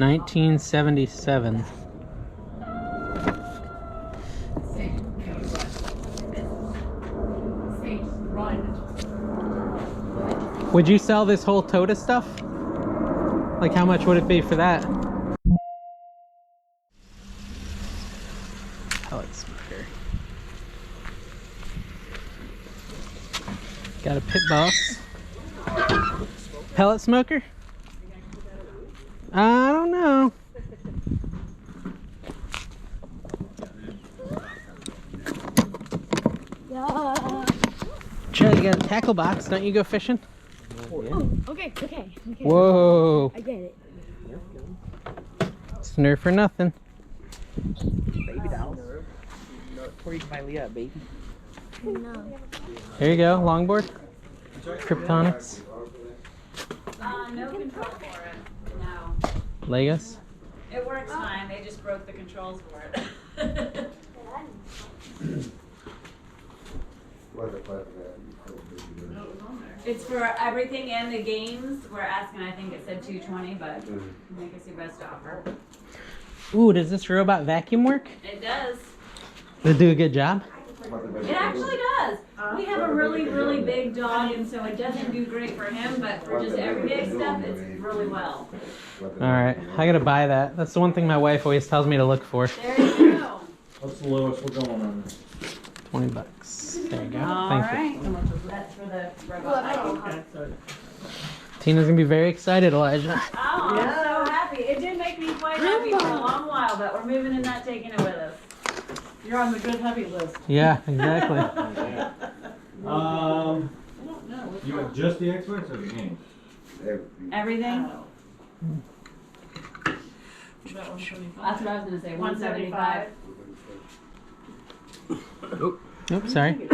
1977. Would you sell this whole Toda stuff? Like, how much would it be for that? Pellet smoker. Got a Pit Boss. Pellet smoker? I don't know. Yeah. Chad, you got a tackle box. Don't you go fishing? Oh, okay. Whoa. I get it. Snare for nothing. Baby dolls. Where you can buy Leah a baby. No. Here you go, longboard. Kryptonics. No control for it. No. Legos. It works fine. They just broke the controls for it. It's for everything and the games. We're asking, I think it said 220, but make us your best offer. Ooh, does this robot vacuum work? It does. Does it do a good job? It actually does. We have a really, really big dog, and so it doesn't do great for him, but for just everyday stuff, it's really well. Alright, I gotta buy that. That's the one thing my wife always tells me to look for. There you go. What's the lowest we're going on? 20 bucks. There you go. All Thank you. right. That's for the robot. Tina's gonna be very excited, Elijah. Oh, I'm so happy. It did make me quite happy for a long while, but we're moving and not taking it with us. You're on the good heavy list. Yeah, exactly. You have just the Xbox or the games? Everything? About 125. That's what I was gonna say, 175. Oops, sorry.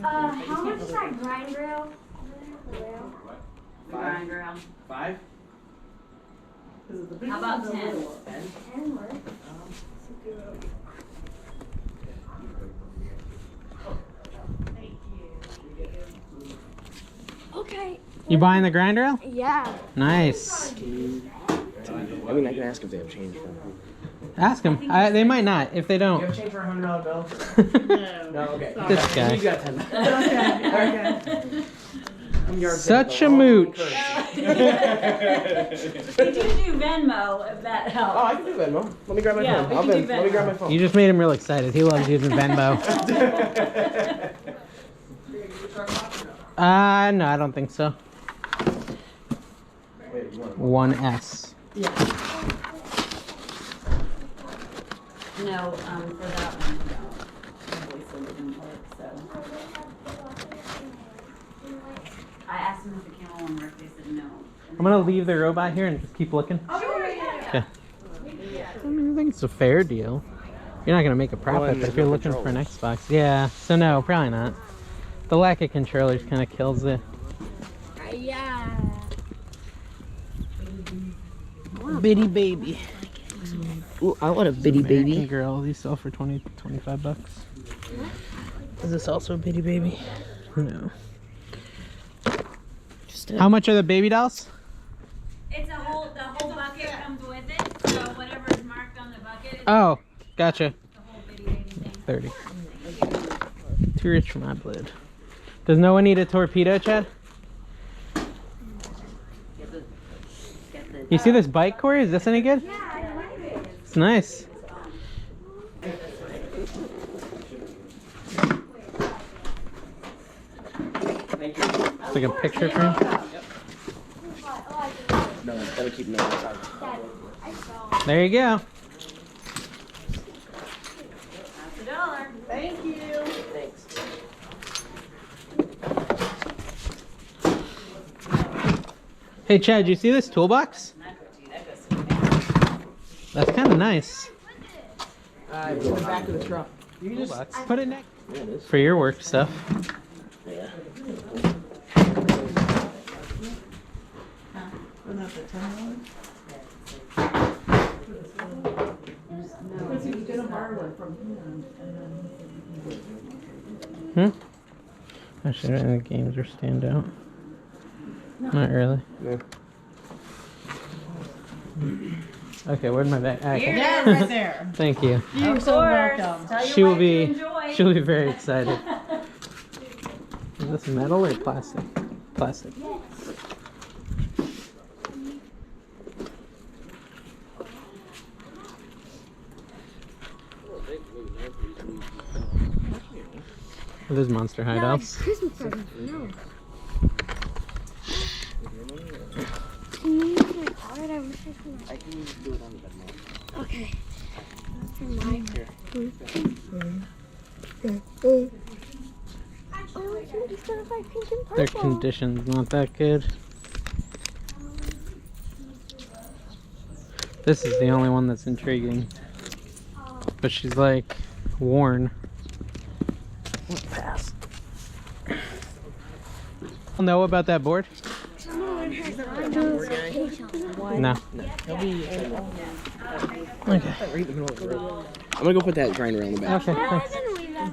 How much is that grind rail? The grind rail. 5? How about 10? 10 worth. Okay. You buying the grind rail? Yeah. Nice. I mean, I can ask if they have change for me. Ask them. They might not. If they You don't. have change for a $100 bill? No. No, okay. This guy. You got 10. Okay. I'm yard Such sale. a mooch. We do Venmo, if that helps. Oh, I can do Venmo. Let me grab my Yeah, phone. we I'll can do Let me grab my Venmo. phone. You just made him real excited. He loves using Venmo. No, I don't think so. 1S. No, for that one, no. Probably still didn't work, so. I asked them if the camera one worked, they said no. I'm gonna leave the robot here and just keep looking. Sure, yeah. Okay. I mean, I think it's a fair deal. You're not gonna make a profit, and but if there's you're no looking for an Xbox, yeah. So no, probably not. The lack of controllers kind of kills it. Yeah. Bitty baby. Ooh, I want a bitty American baby. Girl. These sell for 20, 25 bucks. Is this also a bitty baby? No. How much are the baby dolls? It's the whole bucket comes with it, so whatever is marked on the bucket, it's Oh, gotcha. the whole bitty baby thing. 30. Too rich for my blood. Does no one need a torpedo, Chad? You see this bike, Corey? Is this any good? Yeah, I like it. It's nice. Thank you. It's like a picture frame. No, gotta keep them outside. There you go. That's $1. Thank you. Thanks. Hey, Chad, you see this toolbox? That goes to the man. That's kind of nice. Put it back to the truck. You can just put it next Yeah, it is. for your work stuff. Yeah. Isn't that the $10? Because he was gonna borrow it from him, and then. Actually, I don't think the games are stand out. Not really. Yeah. Okay, where'd my bag? Okay. Yeah, right there. Thank you. You're Of so course. welcome. Tell your She will wife to be. enjoy. She'll be very excited. Is this metal or plastic? Plastic. Are those Monster High Dolls? Christmas present. No. Can you use my card? I wish I could. I can do it on the bed more. Okay. For my. Oh, it's really certified pink and purple. Their condition's not that good. This is the only one that's intriguing. But she's like worn. Pass. Know about that board? Someone has Windows. No. He'll be Okay. right in the middle of the room. I'm gonna go put that grinder on the back. Okay. I Thanks. didn't leave that.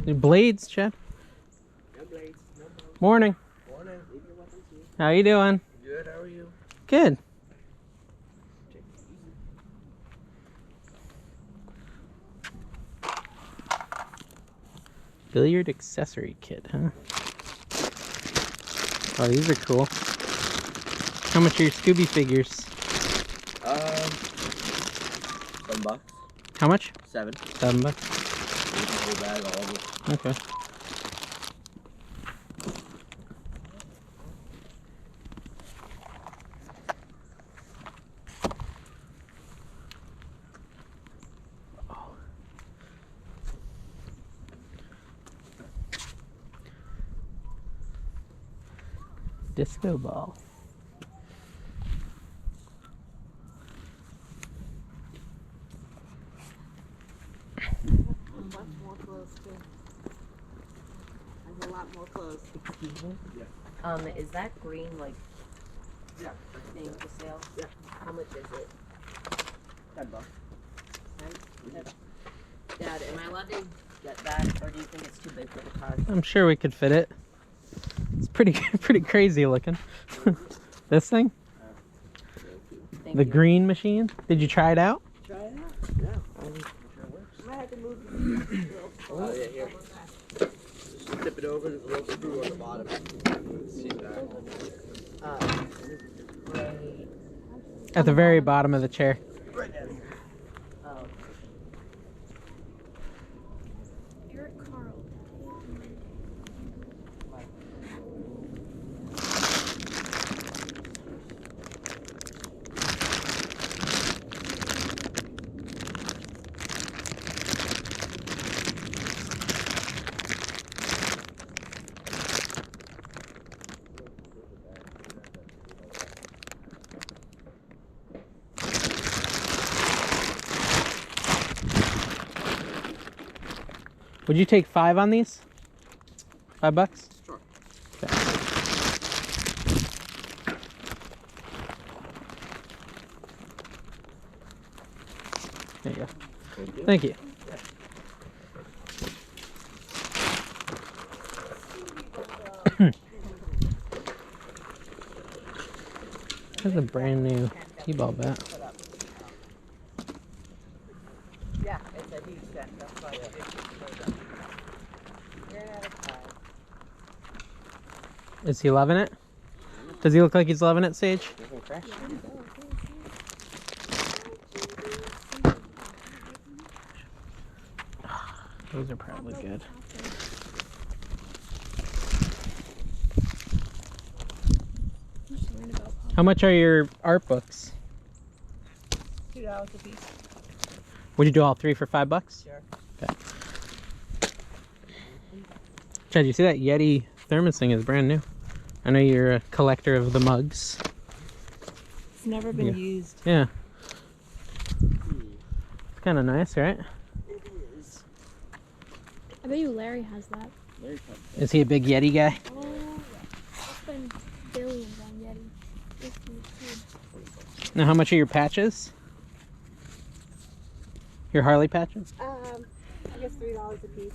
New blades, Chad. Morning. How you doing? Good, how are you? Good. Billiard accessory kit, huh? Oh, these are cool. How much are your Scooby figures? $7. How much? 7. $7. Whole bag, all of it. Okay. Disco ball. Much more clothes too. There's a lot more clothes. Is that green like Yeah. thing for sale? Yeah. How much is it? $10. Dad, am I allowed to get that, or do you think it's too big for the car? I'm sure we could fit it. It's pretty pretty crazy looking. This thing? Thank The you. green machine? Did you try it out? Try it out. Yeah. I had to move. Oh, yeah, here. Just tip it over, there's a little screw on the bottom. See that? Gray. At the very bottom of the chair. Right down here. Oh, Eric Carl. Would you take 5 on these? $5? Sure. Okay. There you go. Thank you. There's a brand new T-ball bat. Yeah, it's a huge set. That's why it goes up. You're out of time. Is he loving it? Does he look like he's loving it, Sage? Nothing fresh. Those are probably good. How much are your art books? $2 a piece. Would you do all 3 for $5? Sure. Okay. Chad, you see that Yeti thermos thing is brand new. I know you're a collector of the mugs. It's never been Yeah. used. Yeah. It's kind of nice, right? I bet you Larry has that. Is he a big Yeti guy? Oh, I spend billions on Yeti. This is good. Now, how much are your patches? Your Harley patches? I guess $3 a piece.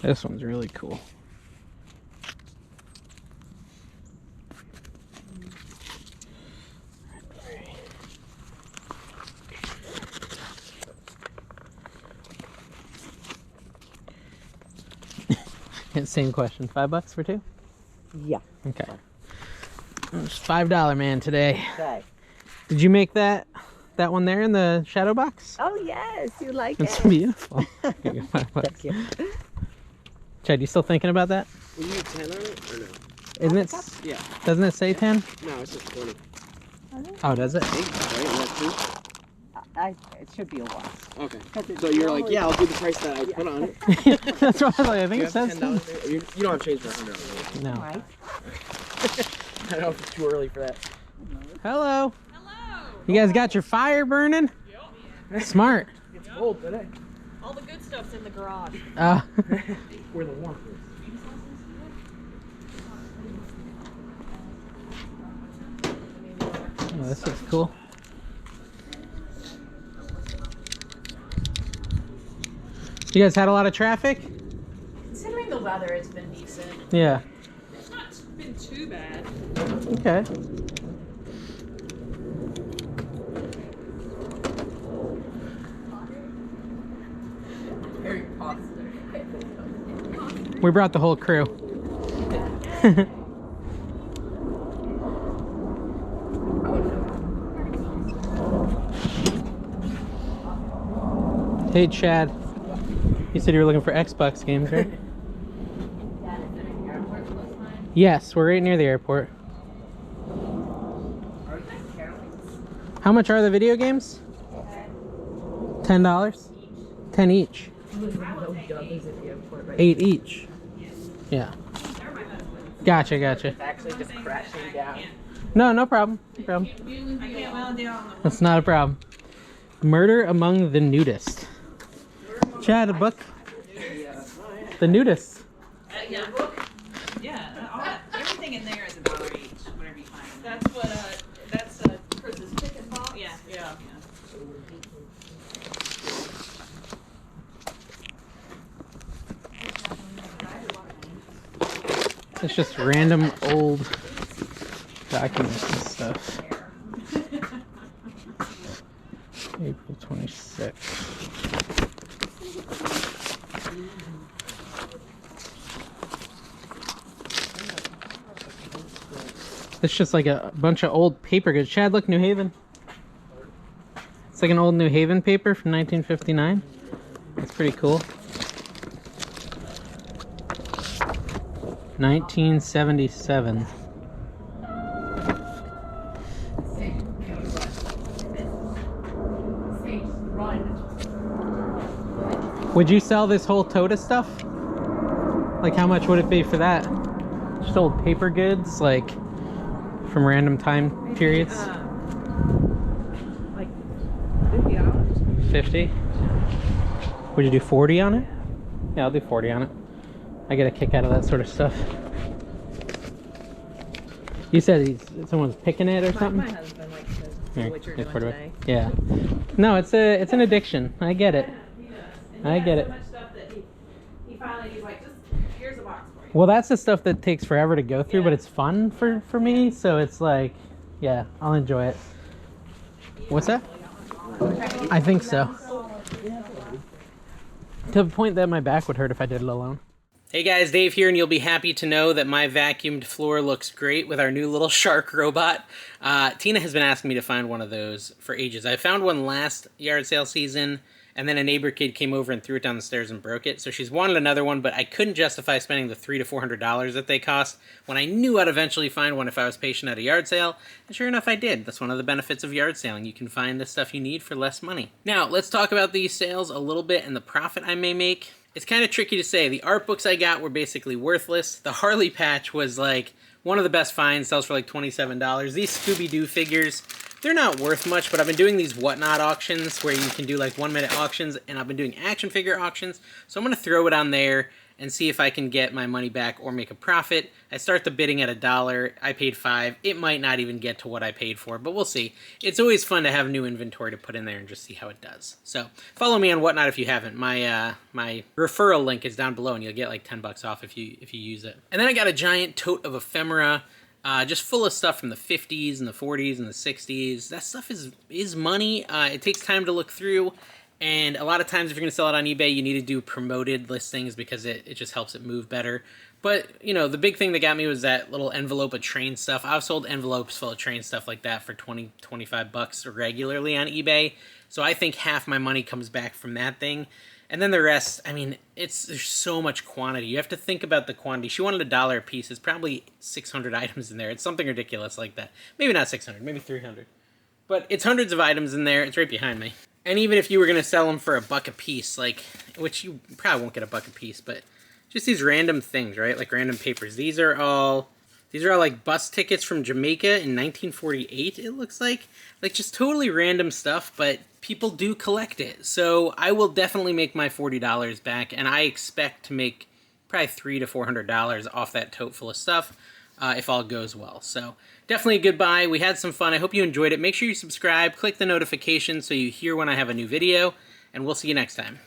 This one's really cool. Same question. $5 for two? Yeah. Okay. It's $5 man today. Okay. Did you make that one there in the shadow box? Oh yes, you like It's it. beautiful. Here you go, $5. Thank you. Chad, you still thinking about that? Will you need 10 on it or no? Isn't it? Yeah. Doesn't it say 10? No, it's just 20. Oh, does it? Right? That's It should be a wash. two? Okay. So you're like, yeah, I'll do the price that I put on it. That's what I was like. I think You it have says 10 10. You don't have change for $100. No. Right. I don't know if it's too early for that. Hello. Hello. You guys got your fire burning? Yep. Smart. It's cold today. All the good stuff's in the garage. Where the warmth is. Oh, this looks cool. You guys had a lot of traffic? Considering the weather, it's been decent. Yeah. It's not been too bad. Okay. Harry Potter. We brought the whole crew. Hey Chad, you said you were looking for Xbox games, right? Yes, we're right near the airport. How much are the video games? $10? 10 each. 8 each. Yeah. Gotcha. It's actually just crashing down. No problem. No problem. That's not a problem. Murder Among the Nudist. Chad, a book? The Nudist. Yeah, book? Yeah, everything in there is $1 each, whatever you find. That's what, that's Chris's chicken box? Yeah. It's just random old documents and stuff. April 26th. It's just like a bunch of old paper goods. Chad, look, New Haven. It's like an old New Haven paper from 1959. That's pretty cool. 1977. Would you sell this whole tote stuff? Like, how much would it be for that? Just old paper goods, like from random time periods. Like $50. 50. Would you do 40 on it? Yeah, I'll do 40 on it. I get a kick out of that sort of stuff. You said someone's picking it or something? My husband likes to do what you're doing today. Yeah. No, it's an addiction. I get it. I get it. So much stuff that he finally, he's like, just here's a box for you. Well, that's the stuff that takes forever to go through, but it's fun for me. So it's like, yeah, I'll enjoy it. What's that? I think so. To the point that my back would hurt if I did it alone. Hey guys, Dave here, and you'll be happy to know that my vacuumed floor looks great with our new little shark robot. Tina has been asking me to find one of those for ages. I found one last yard sale season, and then a neighbor kid came over and threw it down the stairs and broke it. So she's wanted another one, but I couldn't justify spending the $300 to $400 that they cost when I knew I'd eventually find one if I was patient at a yard sale. And sure enough, I did. That's one of the benefits of yard selling. You can find the stuff you need for less money. Now, let's talk about these sales a little bit and the profit I may make. It's kind of tricky to say. The art books I got were basically worthless. The Harley patch was like one of the best finds, sells for like $27. These Scooby-Doo figures, they're not worth much, but I've been doing these Whatnot auctions where you can do like 1-minute auctions, and I've been doing action figure auctions. So I'm going to throw it on there and see if I can get my money back or make a profit. I start the bidding at $1. I paid $5. It might not even get to what I paid for, but we'll see. It's always fun to have new inventory to put in there and just see how it does. So follow me on Whatnot if you haven't. My my referral link is down below, and you'll get like $10 off if you use it. And then I got a giant tote of ephemera, just full of stuff from the 50s and the 40s and the 60s. That stuff is money. It takes time to look through. And a lot of times if you're going to sell it on eBay, you need to do promoted listings because it just helps it move better. But, you know, the big thing that got me was that little envelope of train stuff. I've sold envelopes full of train stuff like that for 20, 25 bucks regularly on eBay. So I think half my money comes back from that thing. And then the rest, I mean, there's so much quantity. You have to think about the quantity. She wanted $1 a piece. It's probably 600 items in there. It's something ridiculous like that. Maybe not 600, maybe 300. But it's hundreds of items in there. It's right behind me. And even if you were going to sell them for $1 a piece, like, which you probably won't get $1 a piece, but just these random things, right? Like random papers. These are all like bus tickets from Jamaica in 1948, it looks like. Like just totally random stuff, but people do collect it. So I will definitely make my $40 back, and I expect to make probably $300 to $400 off that tote full of stuff if all goes well. So definitely a good buy. We had some fun. I hope you enjoyed it. Make sure you subscribe, click the notification so you hear when I have a new video, and we'll see you next time.